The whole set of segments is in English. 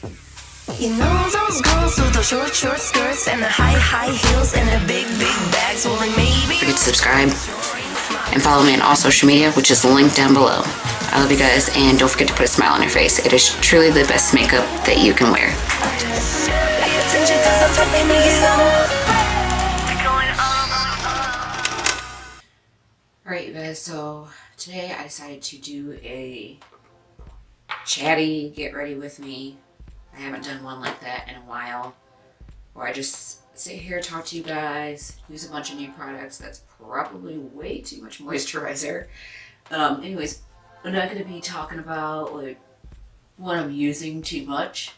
You know those girls with the short skirts and the high heels and the big bags. Well, then maybe. Don't forget to subscribe and follow me on all social media, which is linked down below. I love you guys, and don't forget to put a smile on your face. It is truly the best makeup that you can wear. Alright, you guys, so today I decided to do a chatty get ready with me. I haven't done one like that in a while, where I just sit here, talk to you guys, use a bunch of new products. That's probably way too much moisturizer. Anyways, I'm not going to be talking about like what I'm using too much,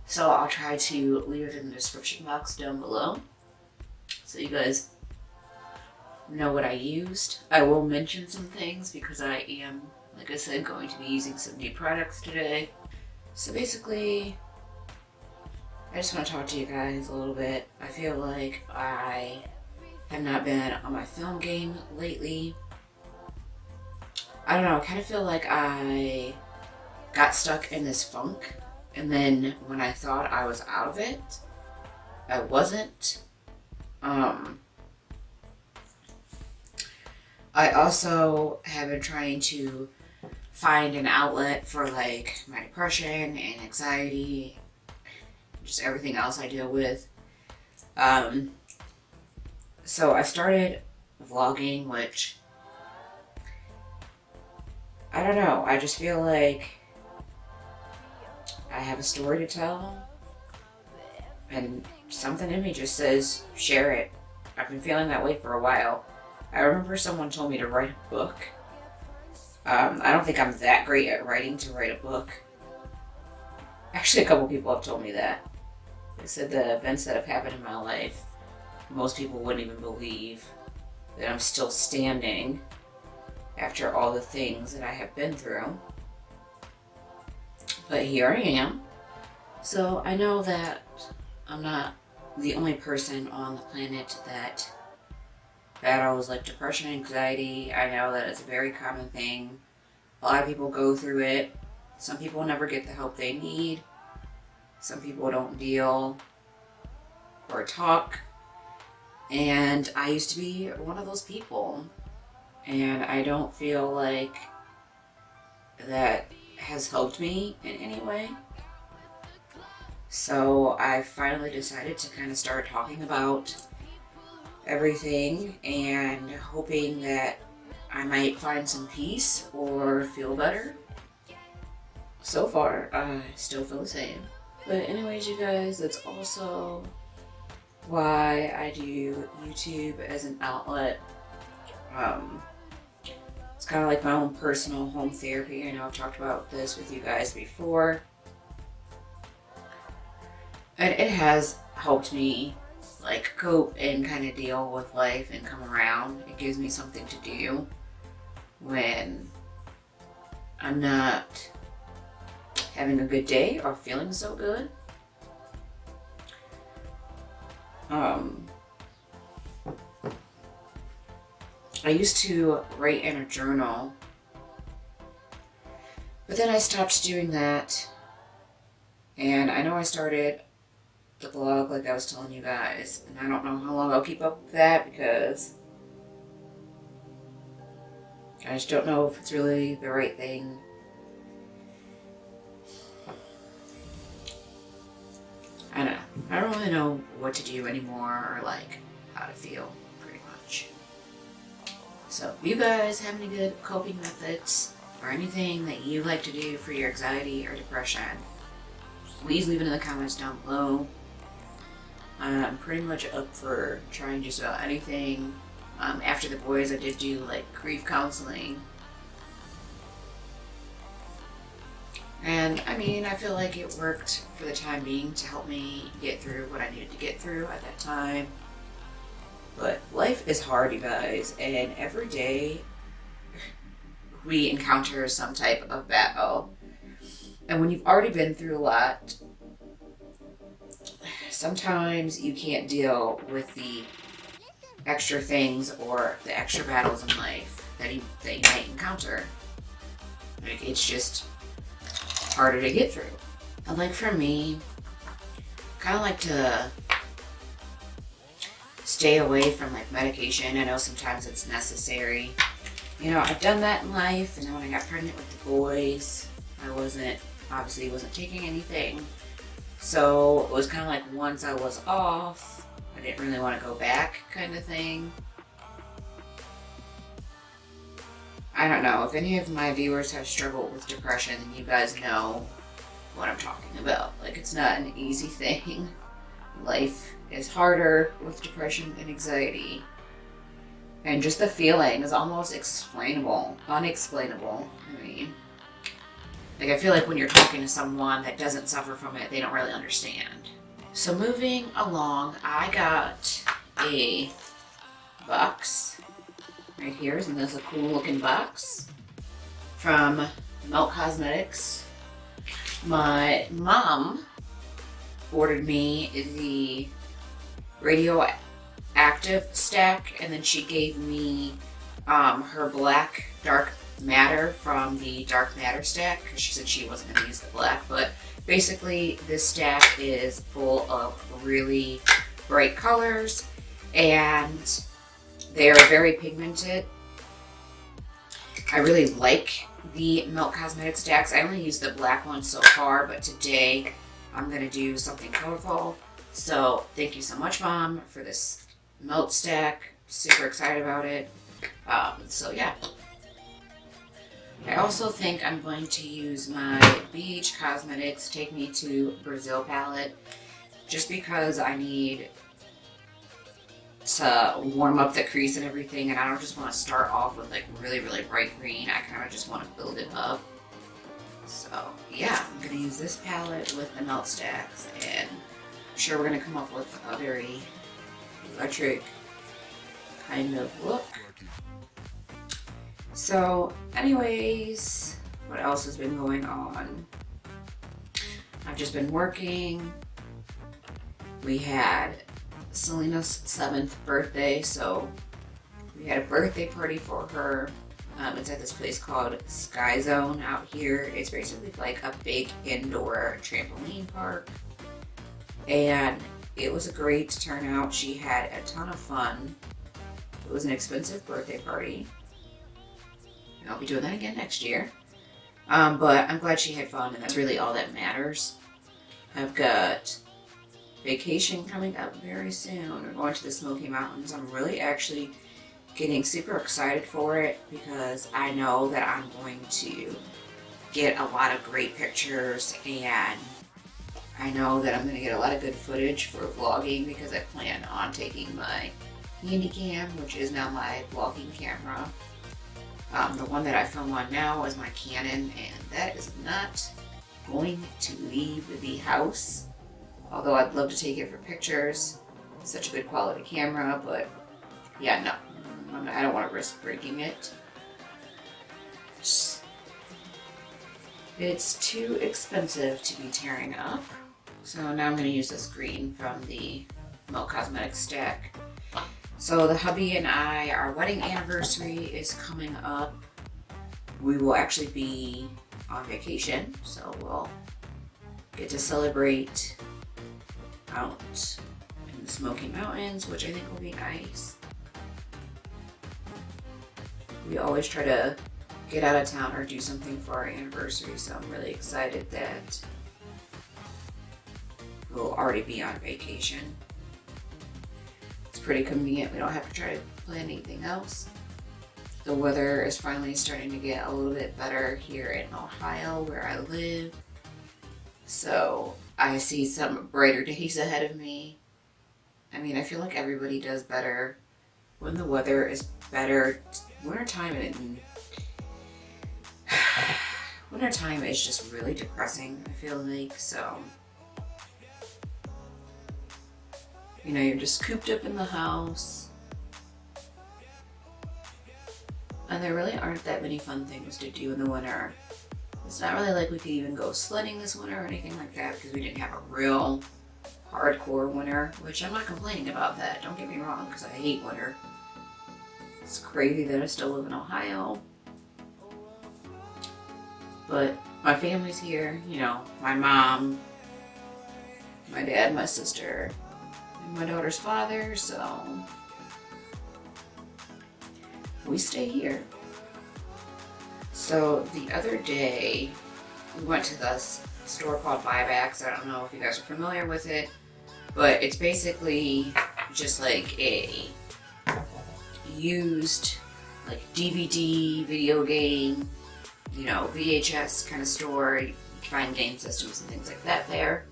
so I'll try to leave it in the description box down below so you guys know what I used. I will mention some things because I am, like I said, going to be using some new products today. So basically, I just want to talk to you guys a little bit. I feel like I have not been on my film game lately. I don't know, I kind of feel like I got stuck in this funk, and then when I thought I was out of it, I wasn't. I also have been trying to find an outlet for like my depression and anxiety, just everything else I deal with. So I started vlogging, which I don't know, I just feel like I have a story to tell and something in me just says share it. I've been feeling that way for a while. I remember someone told me to write a book. I don't think I'm that great at writing to write a book. Actually, a couple people have told me that. They said the events that have happened in my life, most people wouldn't even believe that I'm still standing after all the things that I have been through. But here I am. So I know that I'm not the only person on the planet that battles like depression and anxiety. I know that it's a very common thing. A lot of people go through it. Some people never get the help they need. Some people don't deal or talk. And I used to be one of those people. And I don't feel like that has helped me in any way. So I finally decided to kind of start talking about everything and hoping that I might find some peace or feel better. So far, I still feel the same. But anyways, you guys, that's also why I do YouTube as an outlet. It's kind of like my own personal home therapy. I know I've talked about this with you guys before. And it has helped me like cope and kind of deal with life and come around. It gives me something to do when I'm not having a good day or feeling so good. I used to write in a journal, but then I stopped doing that. And I know I started the blog like I was telling you guys, and I don't know how long I'll keep up with that because I just don't know if it's really the right thing. I don't know. I don't really know what to do anymore or like how to feel pretty much. So if you guys have any good coping methods or anything that you like to do for your anxiety or depression, please leave it in the comments down below. I'm pretty much up for trying just about anything. After the boys, I did do like grief counseling. And I mean, I feel like it worked for the time being to help me get through what I needed to get through at that time. But life is hard, you guys, and every day we encounter some type of battle. And when you've already been through a lot, sometimes you can't deal with the extra things or the extra battles in life that you might encounter. Like, it's just harder to get through. And like for me, kind of like to stay away from like medication. I know sometimes it's necessary. You know, I've done that in life, and then when I got pregnant with the boys, I obviously wasn't taking anything. So it was kind of like once I was off, I didn't really want to go back kind of thing. I don't know, if any of my viewers have struggled with depression, then you guys know what I'm talking about. Like, it's not an easy thing. Life is harder with depression and anxiety. And just the feeling is almost unexplainable. I mean, like, I feel like when you're talking to someone that doesn't suffer from it, they don't really understand. So moving along, I got a box right here. Isn't this a cool looking box? From Melt Cosmetics. My mom ordered me the Radioactive stack, and then she gave me her black dark matter from the dark matter stack, because she said she wasn't going to use the black. But basically this stack is full of really bright colors, and they are very pigmented. I really like the Melt Cosmetics stacks. I only used the black one so far, but today I'm going to do something colorful. So thank you so much, Mom, for this Melt stack. Super excited about it. So yeah. I also think I'm going to use my BH Cosmetics Take Me to Brazil palette, just because I need to warm up the crease and everything, and I don't just want to start off with like really, really bright green. I kind of just want to build it up. So yeah, I'm going to use this palette with the Melt stacks, and I'm sure we're going to come up with a very electric kind of look. So anyways, what else has been going on? I've just been working. We had Selena's 7th birthday, so we had a birthday party for her. It's at this place called Sky Zone out here. It's basically like a big indoor trampoline park, and it was a great turnout. She had a ton of fun. It was an expensive birthday party. I'll be doing that again next year. But I'm glad she had fun, and that's really all that matters. I've got vacation coming up very soon. We're going to the Smoky Mountains. I'm really actually getting super excited for it, because I know that I'm going to get a lot of great pictures, and I know that I'm going to get a lot of good footage for vlogging, because I plan on taking my Handycam, which is now my vlogging camera. The one that I film on now is my Canon, and that is not going to leave the house. Although I'd love to take it for pictures. It's such a good quality camera, but yeah, no. I don't want to risk breaking it. It's too expensive to be tearing up. So now I'm going to use this green from the Melt Cosmetics stack. So the hubby and I, our wedding anniversary is coming up. We will actually be on vacation, so we'll get to celebrate out in the Smoky Mountains, which I think will be nice. We always try to get out of town or do something for our anniversary, so I'm really excited that we'll already be on vacation. Pretty convenient. We don't have to try to plan anything else. The weather is finally starting to get a little bit better here in Ohio, where I live. So I see some brighter days ahead of me. I mean, I feel like everybody does better when the weather is better. Wintertime is just really depressing, I feel like. So you know, you're just cooped up in the house. And there really aren't that many fun things to do in the winter. It's not really like we could even go sledding this winter or anything like that, because we didn't have a real hardcore winter, which I'm not complaining about that. Don't get me wrong, because I hate winter. It's crazy that I still live in Ohio. But my family's here, you know, my mom, my dad, my sister, and my daughter's father, so we stay here. So the other day, we went to this store called Buybacks. I don't know if you guys are familiar with it, but it's basically just like a used like DVD, video game, you know, VHS kind of store. You can find game systems and things like that there.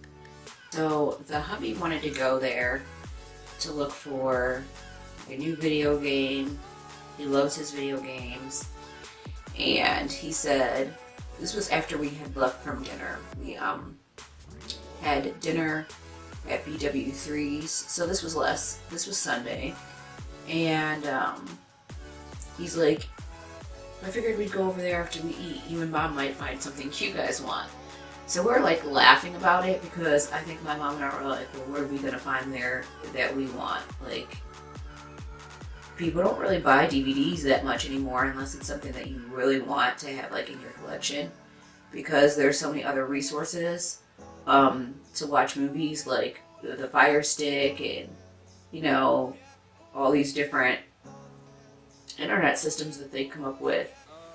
So the hubby wanted to go there to look for a new video game. He loves his video games. And he said, this was after we had left from dinner. We had dinner at BW3's. So this was Sunday. And he's like, I figured we'd go over there after we eat. You and Mom might find something you guys want. So we're like laughing about it because I think my mom and I were like, well, what are we gonna find there that we want? Like, people don't really buy DVDs that much anymore unless it's something that you really want to have like in your collection, because there's so many other resources to watch movies, like the Fire Stick and, you know, all these different internet systems that they come up with.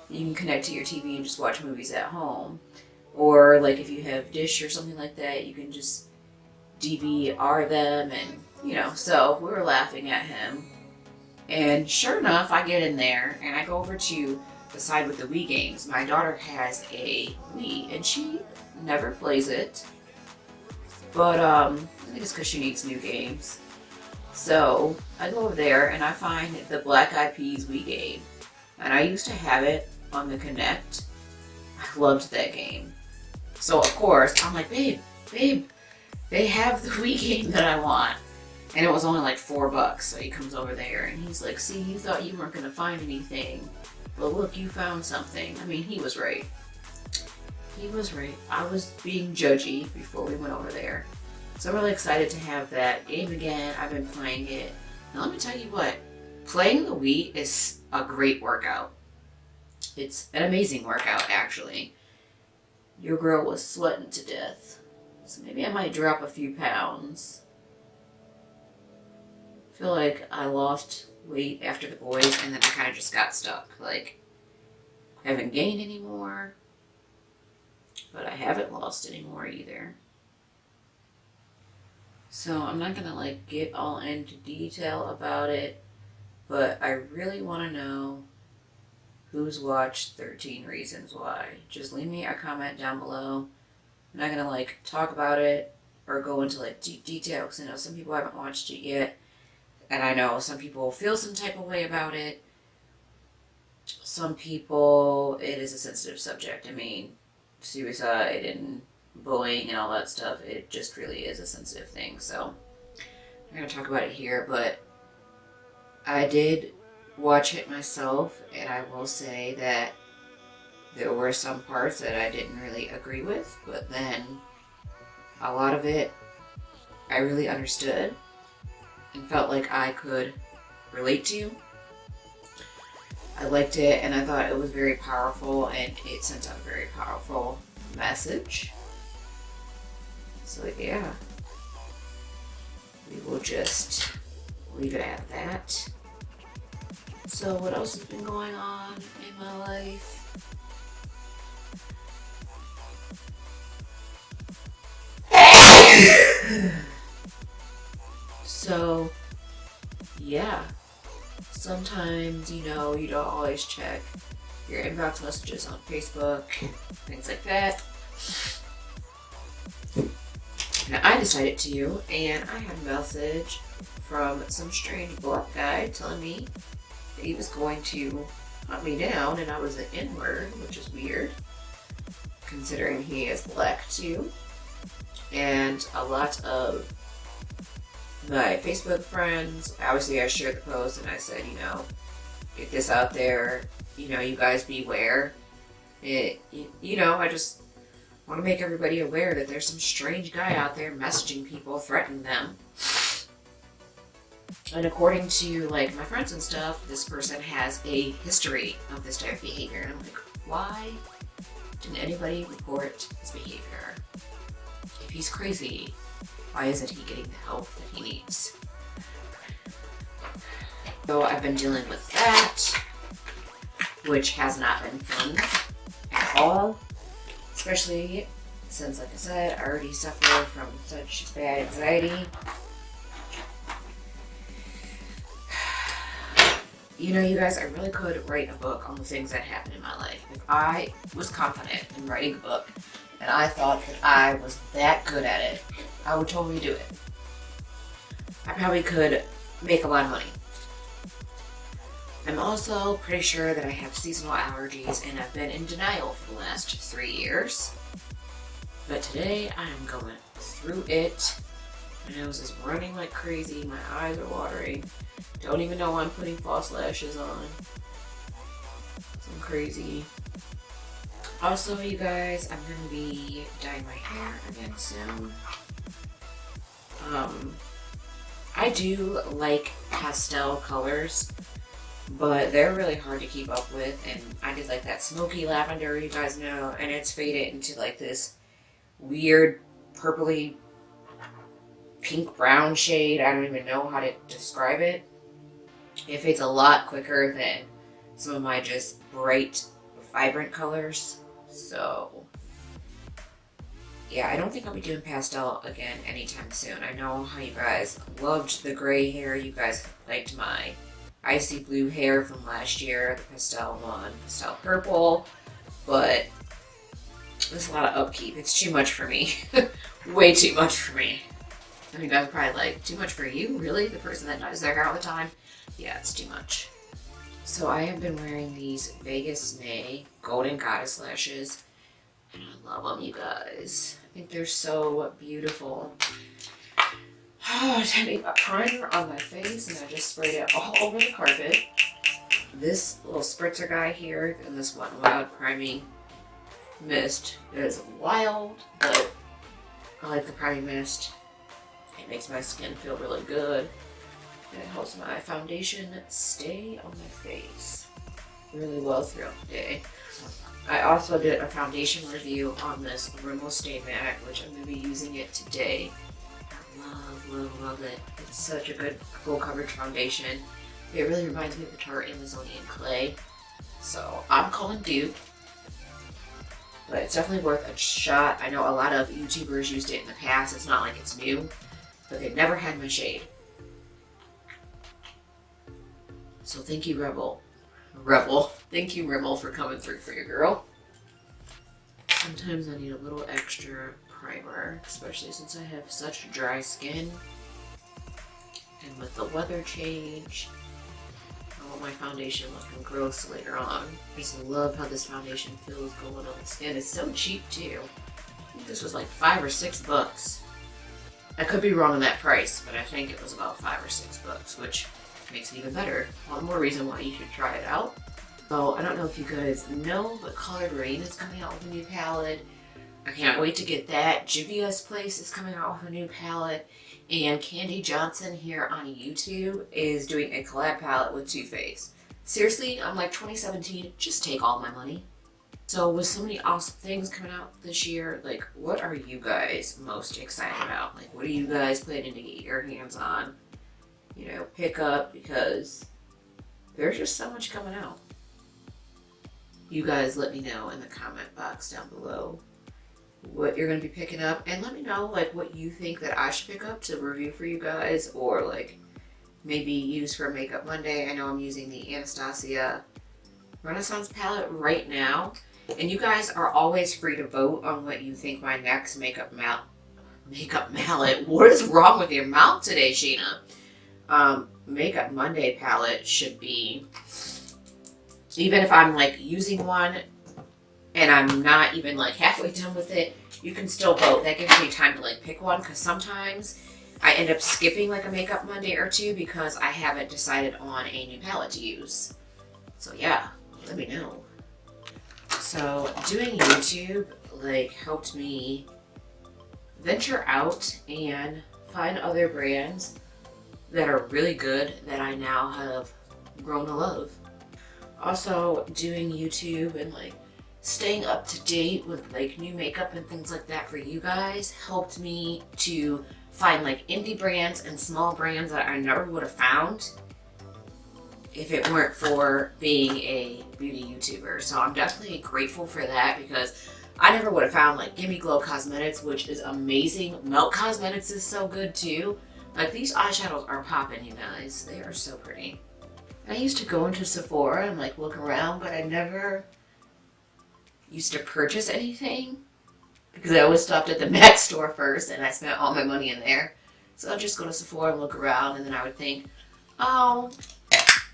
You can connect to your TV and just watch movies at home. Or like if you have Dish or something like that, you can just DVR them, and you know, so we were laughing at him. And sure enough, I get in there and I go over to the side with the Wii games. My daughter has a Wii and she never plays it. But I think it's because she needs new games. So I go over there and I find the Black Eyed Peas Wii game. And I used to have it on the Kinect. I loved that game. So of course, I'm like, babe, they have the Wii game that I want. And it was only like $4. So he comes over there and he's like, see, you thought you weren't going to find anything. But look, you found something. I mean, he was right. He was right. I was being judgy before we went over there. So I'm really excited to have that game again. I've been playing it. Now let me tell you what, playing the Wii is a great workout. It's an amazing workout, actually. Your girl was sweating to death. So maybe I might drop a few pounds. I feel like I lost weight after the boys and then I kind of just got stuck. Like, I haven't gained anymore, but I haven't lost anymore either. So I'm not gonna like get all into detail about it, but I really want to know who's watched 13 Reasons Why. Just leave me a comment down below. I'm not gonna like talk about it or go into like deep detail because I know some people haven't watched it yet, and I know some people feel some type of way about it. Some people, it is a sensitive subject. I mean, suicide and bullying and all that stuff, it just really is a sensitive thing. So I'm gonna talk about it here, but I did watch it myself, and I will say that there were some parts that I didn't really agree with, but then a lot of it I really understood and felt like I could relate to. I liked it, and I thought it was very powerful, and it sent out a very powerful message. So yeah, we will just leave it at that. So what else has been going on in my life? So yeah, sometimes, you know, you don't always check your inbox messages on Facebook, things like that. Now I decided to, and I had a message from some strange black guy telling me that he was going to hunt me down, and I was an N-word, which is weird, considering he is black too. And a lot of my Facebook friends, obviously I shared the post and I said, you know, get this out there, you know, you guys beware. You know, I just want to make everybody aware that there's some strange guy out there messaging people, threatening them. And according to like my friends and stuff, this person has a history of this type of behavior. And I'm like, why Didn't anybody report his behavior? If he's crazy, why isn't he getting the help that he needs? So I've been dealing with that, which has not been fun at all, especially since, like I said, I already suffer from such bad anxiety. You know, you guys, I really could write a book on the things that happened in my life. If I was confident in writing a book and I thought that I was that good at it, I would totally do it. I probably could make a lot of money. I'm also pretty sure that I have seasonal allergies and I've been in denial for the last 3 years. But today I am going through it. My nose is running like crazy, my eyes are watering. Don't even know why I'm putting false lashes on. I'm crazy. Also, you guys, I'm going to be dyeing my hair again soon. I do like pastel colors, but they're really hard to keep up with, and I did like that smoky lavender, you guys know, and it's faded into like this weird purpley pink brown shade. I don't even know how to describe it. It fades a lot quicker than some of my just bright, vibrant colors. So yeah, I don't think I'll be doing pastel again anytime soon. I know how you guys loved the gray hair. You guys liked my icy blue hair from last year, the pastel one, pastel purple, but there's a lot of upkeep. It's too much for me. Way too much for me. I mean, you guys are probably like, too much for you? Really? The person that dyes their hair all the time? Yeah, it's too much. So I have been wearing these Vegas May Golden Goddess lashes, and I love them, you guys. I think they're so beautiful. Oh, I need a primer on my face, and I just sprayed it all over the carpet. This little spritzer guy here, and this Wetnwild priming mist is wild, but I like the priming mist. It makes my skin feel really good. And it helps my foundation stay on my face really well throughout the day. I also did a foundation review on this Rimmel Stay Matte, which I'm going to be using it today. I love it. It's such a good full coverage foundation. It really reminds me of the Tarte Amazonian Clay. So I'm calling due. But it's definitely worth a shot. I know a lot of YouTubers used it in the past. It's not like it's new, but they've never had my shade. So thank you, Rebel. Thank you, Rimmel, for coming through for your girl. Sometimes I need a little extra primer, especially since I have such dry skin. And with the weather change, I want my foundation looking gross later on. I just love how this foundation feels going on the skin. It's so cheap too. I think this was like $5 or $6. I could be wrong on that price, but I think it was about $5 or $6, which makes it even better. One more reason why you should try it out. So I don't know if you guys know, but Colored Rain is coming out with a new palette. I can't wait to get that. Juvia's Place is coming out with a new palette. And Candy Johnson here on YouTube is doing a collab palette with Too Faced. Seriously, I'm like 2017, just take all my money. So with so many awesome things coming out this year, like what are you guys most excited about? Like what are you guys planning to get your hands on? You know, pick up, because there's just so much coming out. You guys let me know in the comment box down below what you're going to be picking up, and let me know like what you think that I should pick up to review for you guys, or like maybe use for Makeup Monday. I know I'm using the Anastasia Renaissance palette right now, and you guys are always free to vote on what you think my next makeup mallet. What is wrong with your mouth today, Sheena? Makeup Monday palette should be, even if I'm like using one and I'm not even like halfway done with it, you can still vote. That gives me time to like pick one, because sometimes I end up skipping like a Makeup Monday or two because I haven't decided on a new palette to use. So yeah, let me know. So doing YouTube like helped me venture out and find other brands that are really good that I now have grown to love. Also, doing YouTube and like staying up to date with like new makeup and things like that for you guys helped me to find like indie brands and small brands that I never would have found if it weren't for being a beauty YouTuber. So I'm definitely grateful for that, because I never would have found like Gimme Glow Cosmetics, which is amazing. Melt Cosmetics is so good too. Like, these eyeshadows are popping, you guys. They are so pretty. I used to go into Sephora and like look around, but I never used to purchase anything because I always stopped at the MAC store first and I spent all my money in there. So I'd just go to Sephora and look around, and then I would think, oh,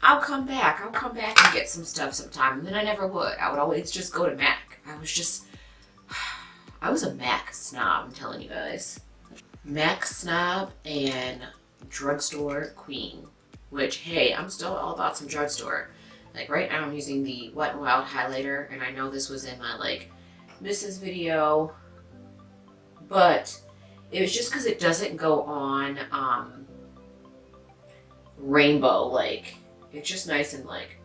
I'll come back and get some stuff sometime. And then I never would. I would always just go to MAC. I was a MAC snob, I'm telling you guys. MAC snob and drugstore queen. Which, hey, I'm still all about some drugstore. Like, right now I'm using the Wetnwild highlighter, and I know this was in my, like, Mrs. video, but it was just because it doesn't go on, rainbow, like, it's just nice and, like,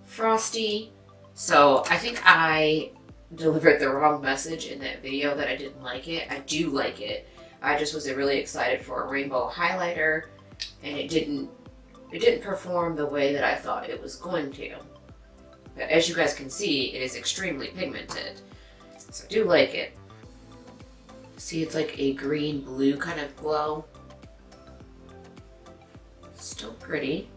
frosty. So I think I delivered the wrong message in that video that I didn't like it. I do like it. I just was really excited for a rainbow highlighter, and it didn't perform the way that I thought it was going to. But as you guys can see, it is extremely pigmented. So I do like it. See, it's like a green-blue kind of glow. Still pretty.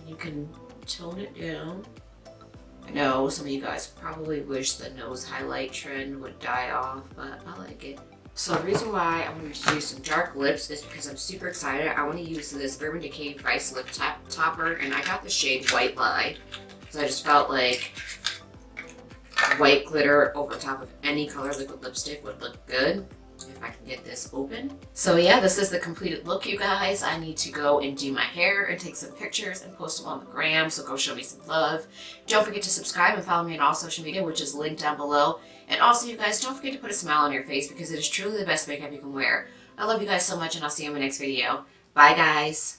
You can tone it down. I know some of you guys probably wish the nose highlight trend would die off, but I like it. So the reason why I wanted to do some dark lips is because I'm super excited. I want to use this Urban Decay Price Lip Topper, and I got the shade White Lie. So I just felt like white glitter over top of any color liquid lipstick would look good if I can get this open. So yeah, this is the completed look, you guys. I need to go and do my hair and take some pictures and post them on the gram, so go show me some love. Don't forget to subscribe and follow me on all social media, which is linked down below. And also, you guys, don't forget to put a smile on your face, because it is truly the best makeup you can wear. I love you guys so much, and I'll see you in my next video. Bye, guys.